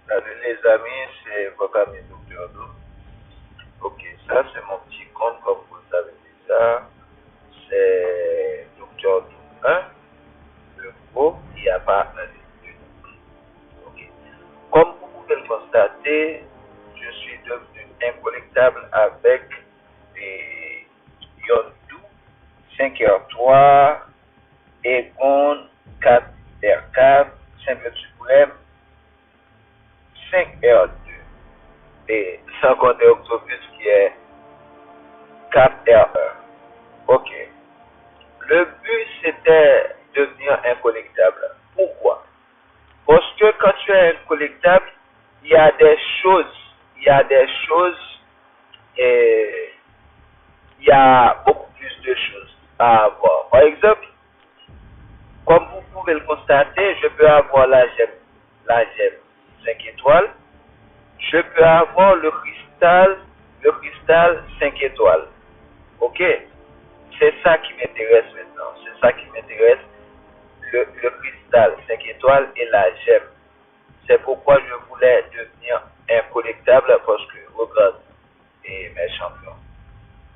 Salut les amis, c'est votre ami Docteur Do. Ok, ça c'est mon petit compte, comme vous le savez déjà. C'est Docteur Do 1, le gros, il n'y a pas un des deux. Ok. Comme vous pouvez le constater, je suis devenu incollectable avec les Yondu 5R3, Egon 4R4, Simple Suprême 5R2 et sans compter Octopus qui est 4R1. Ok. Le but c'était de devenir incollectable. Pourquoi? Parce que quand tu es incollectable, il y a des choses, et il y a beaucoup plus de choses à avoir. Par exemple, comme vous pouvez le constater, je peux avoir la gemme 5 étoiles. Je peux avoir le cristal 5 étoiles. Ok? C'est ça qui m'intéresse maintenant. C'est ça qui m'intéresse. Le cristal 5 étoiles et la gemme. C'est pourquoi je voulais devenir incollectable parce que regarde mes champions.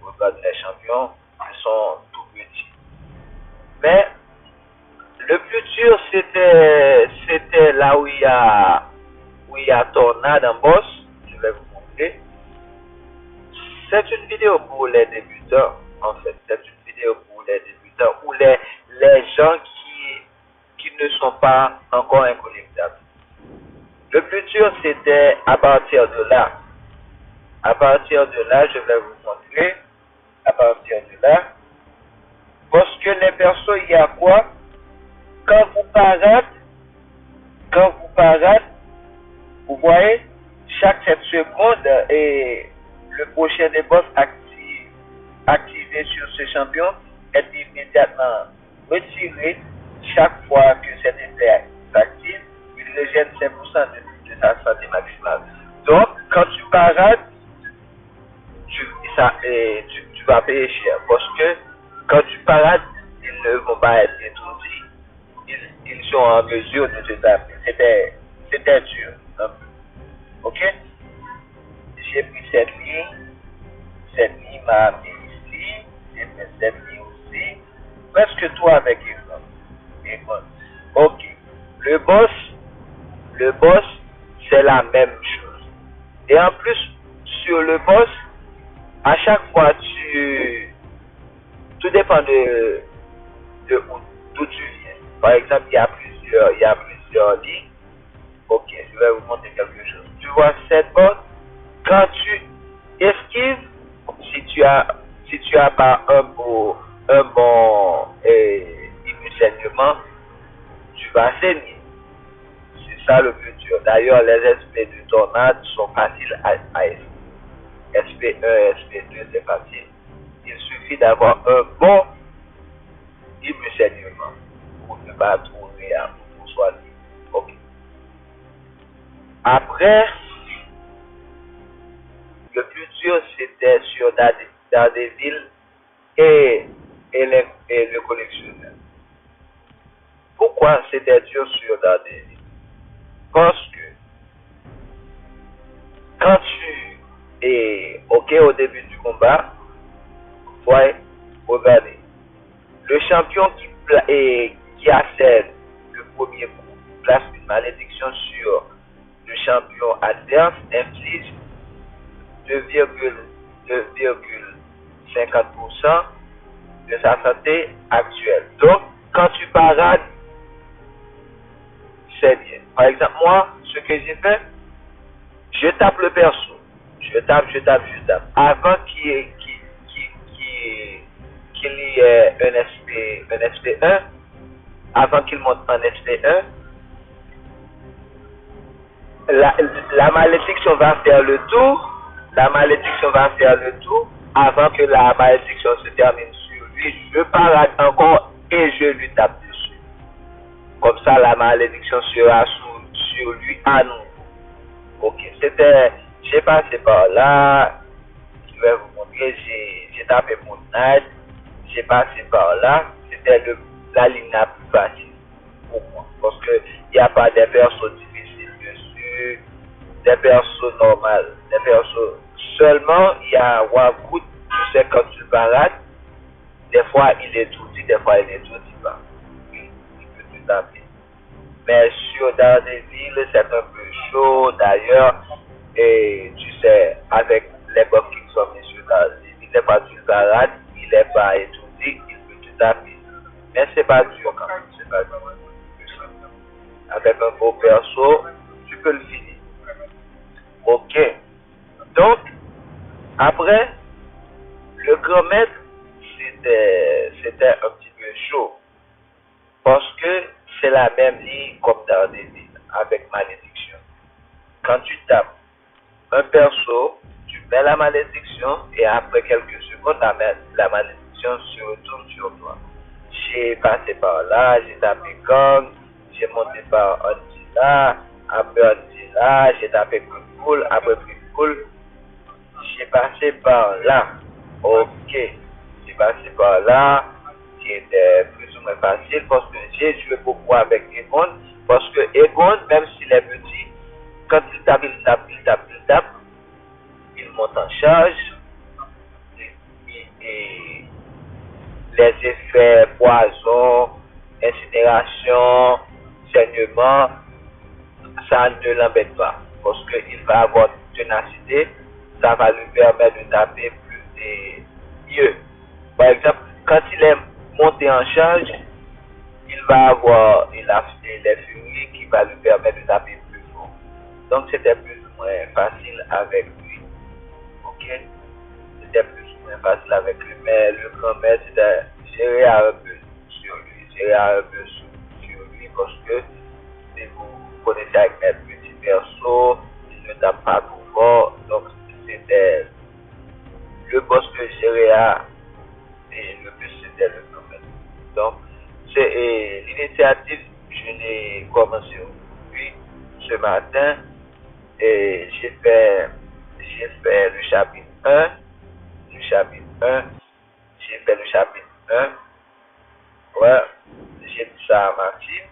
Regarde mes champions, ils sont tout petits. Mais le plus dur c'était là où il y a Tornade en boss. Je vais vous montrer. C'est une vidéo pour les débutants, en fait. C'est une vidéo pour les débutants ou les gens qui ne sont pas encore incollectables. Le plus dur, c'était à partir de là. À partir de là, je vais vous montrer. À partir de là. Parce que les persos, il y a quoi? Quand vous paradez, vous voyez, chaque 7 secondes, et le prochain des boss activé sur ce champion est immédiatement retiré. Chaque fois que cet effet s'active, il régène 5% de sa santé maximale. Donc, quand tu parades, tu vas payer cher. Parce que quand tu parades, ils ne vont pas être étourdis. Ils sont en mesure de te taper. C'était dur. Un peu. Ok? J'ai pris cette ligne. Cette ligne m'a amené ici. J'ai fait cette ligne aussi. Presque tout avec Egon. Ok. Le boss, c'est la même chose. Et en plus, sur le boss, à chaque fois, tout dépend d'où tu viens. Par exemple, il y a plusieurs lignes. Ok, je vais vous montrer quelque chose. Tu vois cette bosse, quand tu esquives, si tu as pas un bon enseignement, tu vas saigner. C'est ça le plus dur. D'ailleurs, les SP de tornade sont faciles à esquiver. SP1, SP2, c'est facile. Il suffit d'avoir un bon enseignement pour ne pas trouver pour soi. Ok. Après, le plus dur c'était sur Daredevil et le collectionneur. Pourquoi c'était dur sur Daredevil? Parce que quand tu es ok au début du combat, ouais, regardez, le champion qui accède le premier coup place une malédiction sur le champion adverse, inflige 2,50% de sa santé actuelle. Donc, quand tu parades, c'est bien. Par exemple, moi, ce que j'ai fait, je tape le perso. Je tape. Avant qu'il y ait un SP1, avant qu'il monte en SP1, la malédiction va faire le tour. La malédiction va faire le tour avant que la malédiction se termine sur lui. Je parade encore et je lui tape dessus. Comme ça, la malédiction sera sur lui à nous. Ok, j'ai passé par là. Je vais vous montrer, j'ai tapé mon Night. J'ai passé par là. C'était la ligne la plus facile pour moi. Parce qu'il n'y a pas de persos difficiles dessus. des persos normales, des persos. Seulement, il y a Wagout, tu sais, quand tu balades, des fois il est tout dit, des fois il est tout dit pas. Il peut tout taper. Mais sur Daredevil, c'est un peu chaud d'ailleurs. Et tu sais, avec les bombes qui sont mises sur Daredevil, des fois tu le balades, il est pas étourdi, il peut tout taper. Mais c'est pas dur quand même, c'est pas dur. Avec un beau perso, tu peux le finir. Ok. Donc, après, le grand maître, c'était un petit peu chaud. Parce que c'est la même ligne comme dans des villes, avec malédiction. Quand tu tapes un perso, tu mets la malédiction et après quelques secondes, la malédiction se retourne sur toi. J'ai passé par là, j'ai tapé Kong, j'ai monté par Andy après Andy j'ai tapé Pitbull, après Pitbull, j'ai passé par là. Ok, j'ai passé par là, qui était plus ou moins facile parce que j'ai joué beaucoup avec Egon. Parce que Egon, même s'il est petit, quand il tape, il monte en charge. Et les effets poison, incinération, saignement, ça ne l'embête pas. Parce qu'il va avoir ténacité, ça va lui permettre de taper plus et mieux. Par exemple, quand il est monté en charge, il va avoir les furies qui va lui permettre de taper plus fort. Donc c'était plus ou moins facile avec lui. Ok? C'était plus ou moins facile avec lui. Mais le grand maître, c'était gérer un peu sur lui. Gérer un peu sur lui parce que si vous connaissez avec mes petits persos, il ne tape pas trop fort. Donc c'était le boss que gérer et le plus c'était le grand maître. Donc c'est l'initiative, je l'ai commencé aujourd'hui, ce matin, et j'ai fait le chapitre 1, j'ai fait le chapitre 1, ouais, j'ai dit ça à ma team,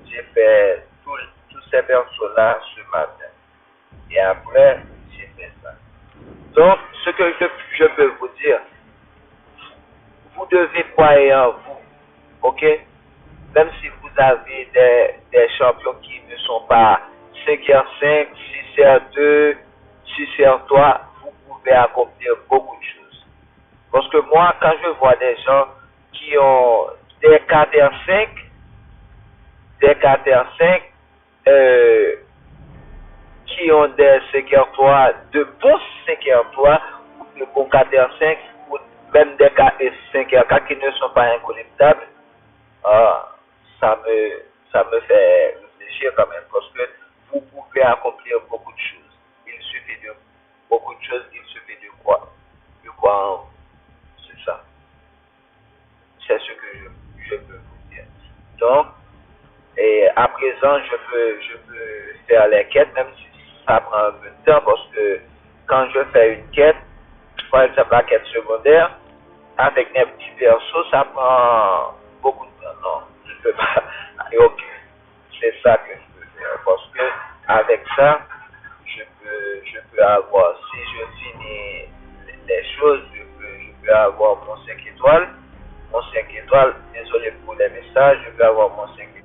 j'ai fait tous ces persos-là ce matin, et après, j'ai fait ça. Donc, ce que je peux vous dire, vous devez croire en vous, ok? Même si vous avez des champions qui ne sont pas 5R5, 6R2, 6R3, vous pouvez accomplir beaucoup de choses. Parce que moi, quand je vois des gens qui ont des 4R5, qui ont des 5R3, de bons 5R3, ou de bons 4R5, ou même des 5R4 qui ne sont pas incollectables, ça me fait réfléchir quand même parce que vous pouvez accomplir beaucoup de choses. Il suffit de beaucoup de choses, il suffit de quoi? De quoi en vous. C'est ça. C'est ce que je peux vous dire. Donc, et à présent, je peux faire les quêtes, même si ça prend un peu de temps parce que quand je fais une quête, par exemple la quête secondaire, avec mes petits persos, ça prend beaucoup de temps. Non, je ne peux pas. Ok, c'est ça que je peux faire. Parce que avec ça, je peux avoir, si je finis les choses, je peux avoir mon 5 étoiles. Mon 5 étoiles, désolé pour les messages, je peux avoir mon 5